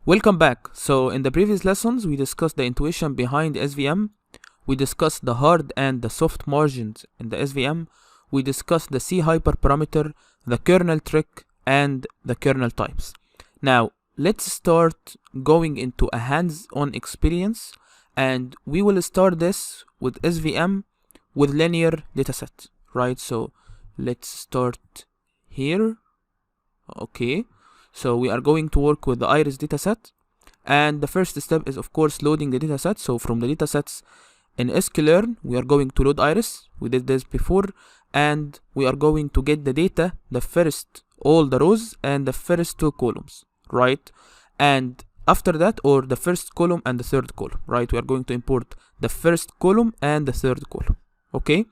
Welcome back. So in the previous lessons, we discussed the intuition behind SVM. We discussed the hard and the soft margins in the SVM. We discussed the C hyperparameter, the kernel trick, and the kernel types. Now, let's start going into a hands-on experience, and we will start this with SVM with linear dataset, right? So let's start here. Okay. So we are going to work with the iris dataset, and the first step is of course loading the dataset. So from the datasets in sklearn, we are going to load iris. We did this before, and we are going to get the data, the first, all the rows and the first two columns, right? And after that, or the first column and the third column, right? We are going to import the first column and the third column, okay?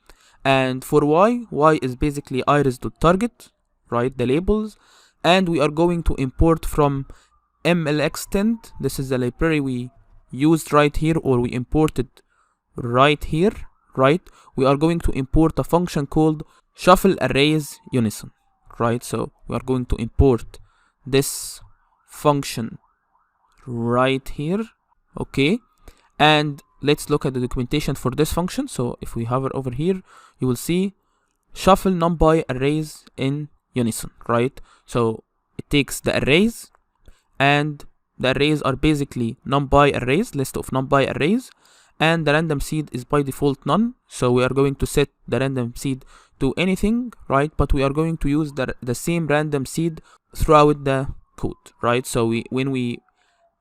And for y is basically iris.target, right? The labels. And we are going to import from mlextend. This is the library we used right here, or we imported right here, right? We are going to import a function called shuffle arrays unison, right? So we are going to import this function right here, okay? And let's look at the documentation for this function. So if we hover over here, you will see shuffle numpy arrays in unison, right? So it takes the arrays, and the arrays are basically numpy arrays, list of numpy arrays, and the random seed is by default none. So we are going to set the random seed to anything, right? But we are going to use the same random seed throughout the code, right? So when we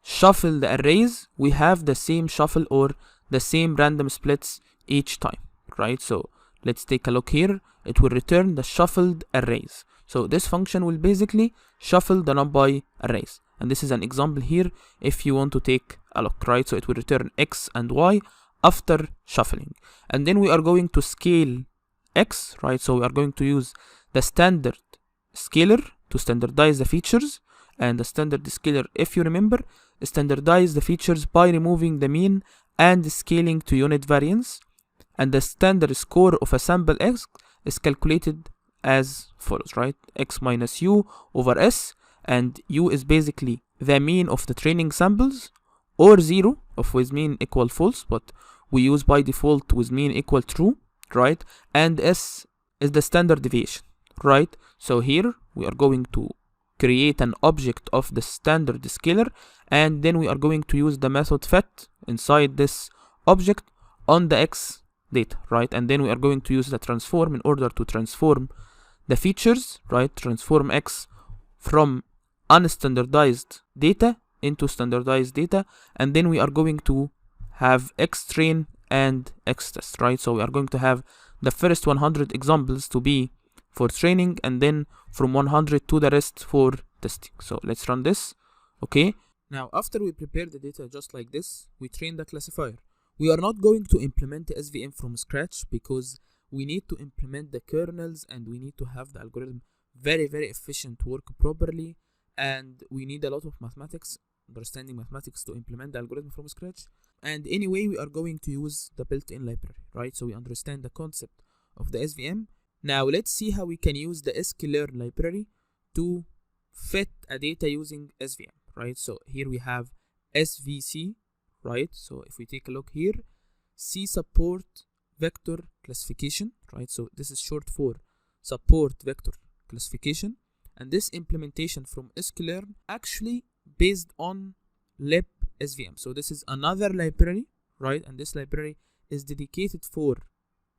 shuffle the arrays, we have the same shuffle or the same random splits each time, right? So let's take a look here. It will return the shuffled arrays. So this function will basically shuffle the numpy arrays. And this is an example here if you want to take a look, right? So it will return x and y after shuffling. And then we are going to scale x, right? So we are going to use the standard scaler to standardize the features. And the standard scaler, if you remember, standardize the features by removing the mean and scaling to unit variance. And the standard score of a sample x is calculated as follows, right? X minus u over s, and u is basically the mean of the training samples, or 0 of with mean equal false, but we use by default with mean equal true, right? And s is the standard deviation, right? So here we are going to create an object of the standard scaler, and then we are going to use the method fet inside this object on the x data, right? And then we are going to use the transform in order to transform the features, right? Transform x from unstandardized data into standardized data, and then we are going to have x train and x test, right? So we are going to have the first 100 examples to be for training, and then from 100 to the rest for testing. So let's run this, okay? Now after we prepare the data just like this, we train the classifier. We are not going to implement the SVM from scratch because we need to implement the kernels, and we need to have the algorithm very efficient, work properly, and we need a lot of mathematics, understanding mathematics to implement the algorithm from scratch. And anyway, we are going to use the built-in library, right? So we understand the concept of the SVM. Now let's see how we can use the sklearn library to fit a data using SVM, right? So here we have SVC, right? So if we take a look here, C support vector classification, right? So this is short for support vector classification, and this implementation from sklearn actually based on lib SVM. So this is another library, right? And this library is dedicated for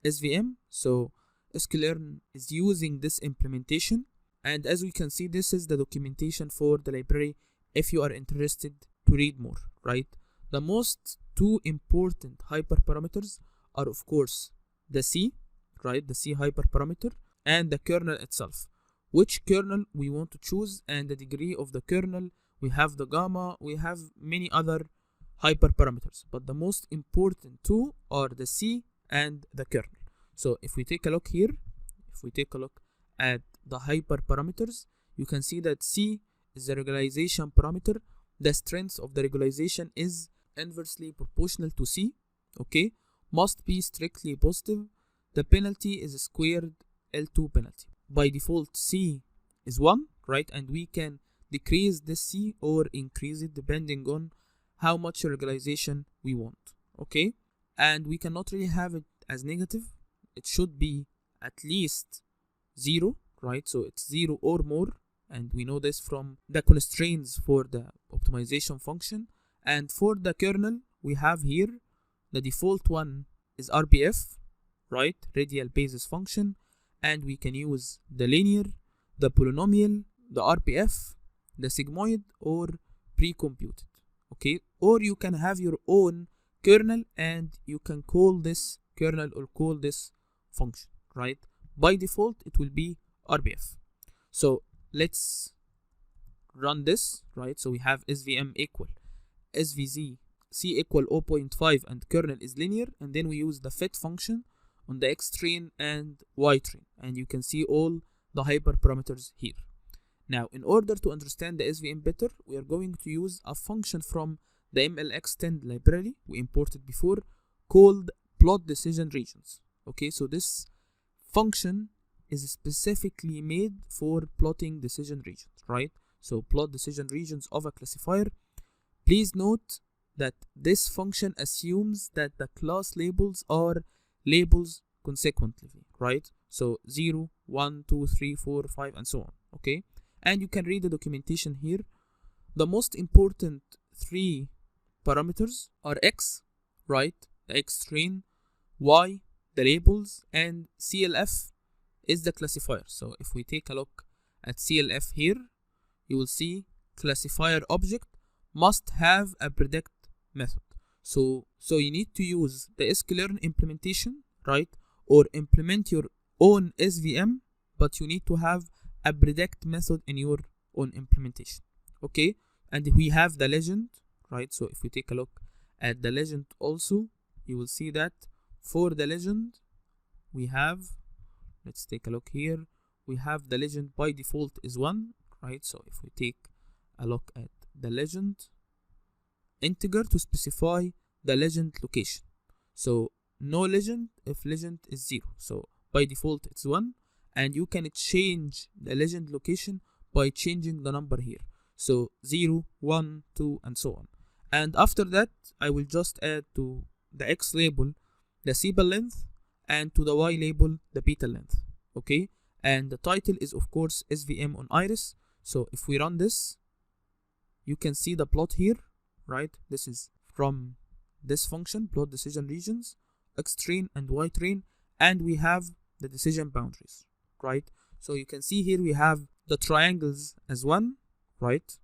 SVM. So sklearn is using this implementation, and as we can see, this is the documentation for the library if you are interested to read more, right? The most two important hyperparameters are of course the C, right? The C hyperparameter, and the kernel itself. Which kernel we want to choose, and the degree of the kernel. We have the gamma, we have many other hyperparameters, but the most important two are the C and the kernel. So if we take a look here, if we take a look at the hyperparameters, you can see that C is the regularization parameter. The strength of the regularization is inversely proportional to C, okay? Must be strictly positive. The penalty is squared L2 penalty. By default, C is 1, right? And we can decrease this C or increase it depending on how much regularization we want. Okay, and we cannot really have it as negative. It should be at least 0, right? So it's 0 or more, and we know this from the constraints for the optimization function. And for the kernel, we have here the default one is RBF, right? Radial basis function, and we can use the linear, the polynomial, the RBF, the sigmoid, or pre-computed. Okay, or you can have your own kernel and you can call this kernel or call this function, right? By default it will be RBF. So let's run this, right? So we have SVM equal SVZ C equal 0.5 and kernel is linear, and then we use the fit function on the X train and Y train, and you can see all the hyperparameters here. Now, in order to understand the SVM better, we are going to use a function from the MLXtend library we imported before called plot decision regions. Okay, so this function is specifically made for plotting decision regions, right? So plot decision regions of a classifier. Please note that this function assumes that the class labels are labels consequently, right? So 0, 1, 2, 3, 4, 5, and so on. Okay, and you can read the documentation here. The most important 3 parameters are X, right? The X train, Y, the labels, and CLF is the classifier. So if we take a look at CLF here, you will see classifier object must have a predict method. So you need to use the sklearn implementation, right? Or implement your own SVM, but you need to have a predict method in your own implementation. Okay, and we have the legend, right? So if we take a look at the legend also, you will see that for the legend we have, let's take a look here, we have the legend by default is 1, right? So if we take a look at the legend, integer to specify the legend location. So no legend if legend is 0. So by default it's 1, and you can change the legend location by changing the number here. So 0, 1, 2, and so on. And after that, I will just add to the X label the sepal length, and to the Y label the beta length. Okay, and the title is of course SVM on iris. So if we run this, you can see the plot here, right? This is from this function, plot decision regions, X train and Y train, and we have the decision boundaries, right? So you can see here we have the triangles as 1, right?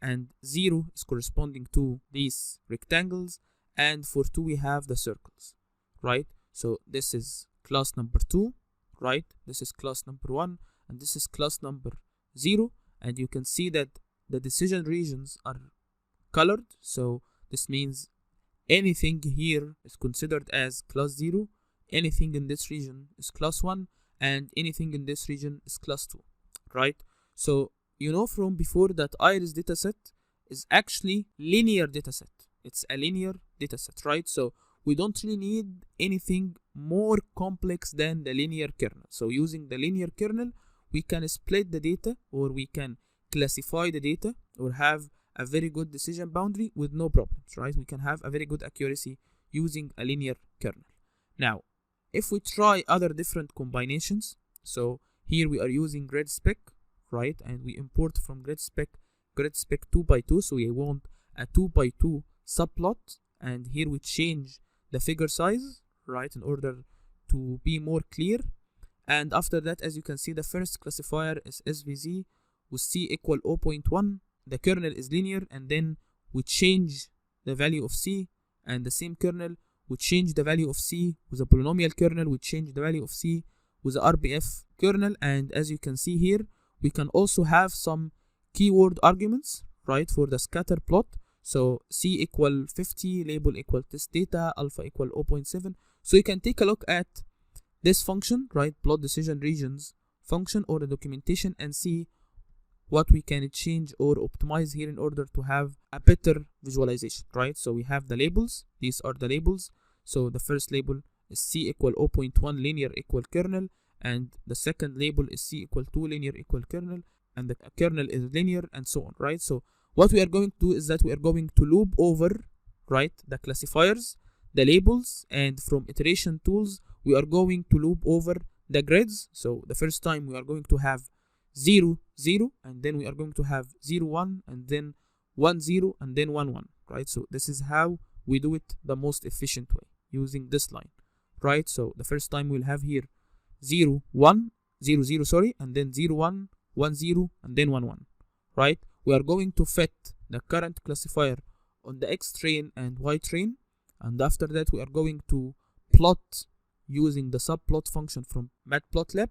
And 0 is corresponding to these rectangles, and for 2 we have the circles, right? So this is class number 2, right? This is class number 1, and this is class number 0, and you can see that the decision regions are colored. So this means anything here is considered as class 0, anything in this region is class 1, and anything in this region is class 2, right? So you know from before that iris dataset is actually linear dataset. It's a linear dataset, right? So we don't really need anything more complex than the linear kernel. So using the linear kernel, we can split the data, or we can classify the data, or have a very good decision boundary with no problems, right? We can have a very good accuracy using a linear kernel. Now, if we try other different combinations, so here we are using grid spec, right? And we import from grid spec 2x2, so we want a 2x2 subplot, and here we change the figure size, right, in order to be more clear. And after that, as you can see, the first classifier is SVZ with C equal 0.1, the kernel is linear, and then we change the value of C, and the same kernel we change the value of C with a polynomial kernel, we change the value of C with the RBF kernel. And as you can see here, we can also have some keyword arguments, right, for the scatter plot. So C equal 50, label equal test data, alpha equal 0.7. So you can take a look at this function, right, plot decision regions function, or the documentation, and see what we can change or optimize here in order to have a better visualization, right? So we have the labels. These are the labels. So the first label is C equal 0.1 linear equal kernel, and the second label is C equal 2 linear equal kernel, and the kernel is linear, and so on, right? So what we are going to do is that we are going to loop over, right, the classifiers, the labels, and from iteration tools, we are going to loop over the grids. So the first time we are going to have 0, 0, and then we are going to have 0, 1, and then 1, 0, and then 1, 1, right? So this is how we do it the most efficient way, using this line, right? So the first time we'll have here 0, 1, 0, 0, sorry, and then 0, 1, 1, 0, and then 1, 1, right? We are going to fit the current classifier on the X train and Y train, and after that we are going to plot using the subplot function from matplotlib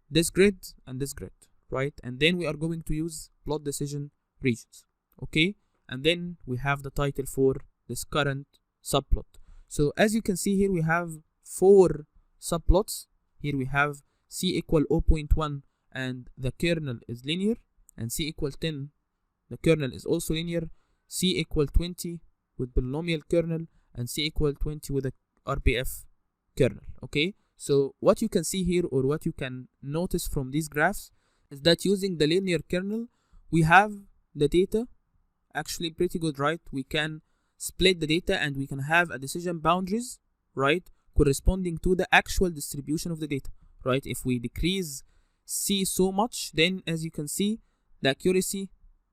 this grid and this grid, right? And then we are going to use plot decision regions, okay? And then we have the title for this current subplot. So as you can see here, we have 4 subplots. Here we have c equal 0.1 and the kernel is linear, and c equal 10, the kernel is also linear, c equal 20 with polynomial kernel, and c equal 20 with a RPF kernel, okay? So what you can see here, or what you can notice from these graphs, is that using the linear kernel, we have the data actually pretty good, right? We can split the data and we can have a decision boundaries, right, corresponding to the actual distribution of the data, right? If we decrease C so much, then as you can see, the accuracy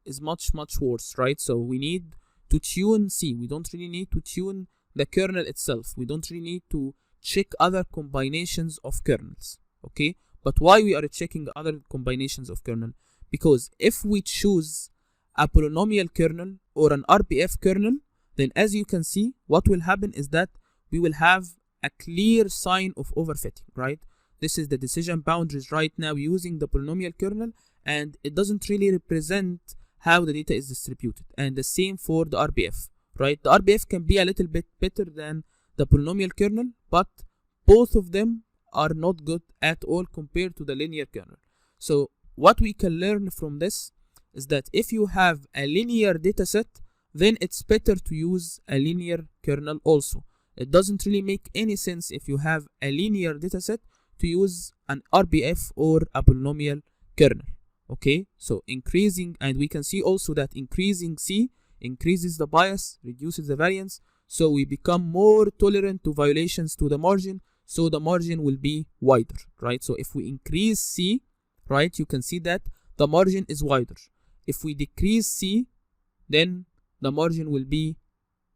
is much worse, right? So we need to tune C. We don't really need to tune the kernel itself. We don't really need to check other combinations of kernels, okay? But why we are checking other combinations of kernel? Because if we choose a polynomial kernel or an RPF kernel, then as you can see, what will happen is that we will have a clear sign of overfitting, right? This is the decision boundaries right now using the polynomial kernel, and it doesn't really represent how the data is distributed. And the same for the RPF, right? The RPF can be a little bit better than the polynomial kernel, but both of them are not good at all compared to the linear kernel. So what we can learn from this is that if you have a linear dataset, then it's better to use a linear kernel also. It doesn't really make any sense if you have a linear dataset to use an RPF or a polynomial kernel, okay? So increasing, and we can see also that increasing C increases the bias, reduces the variance, so we become more tolerant to violations to the margin, so the margin will be wider, right? So if we increase C, right, you can see that the margin is wider. If we decrease C, then the margin will be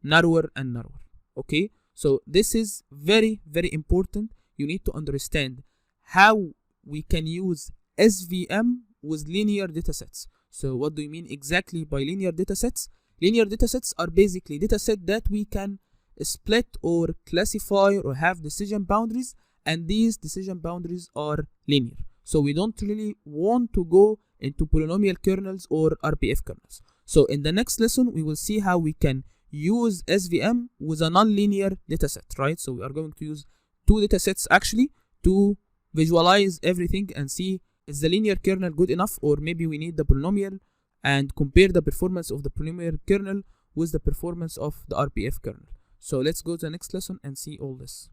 narrower and narrower, okay? So this is very important. You need to understand how we can use SVM with linear datasets. So what do you mean exactly by linear datasets? Linear datasets are basically datasets that we can split or classify or have decision boundaries, and these decision boundaries are linear. So we don't really want to go into polynomial kernels or RPF kernels. So in the next lesson, we will see how we can use SVM with a non-linear dataset, right? So we are going to use 2 datasets actually to visualize everything and see, is the linear kernel good enough, or maybe we need the polynomial, and compare the performance of the polynomial kernel with the performance of the RPF kernel. So let's go to the next lesson and see all this.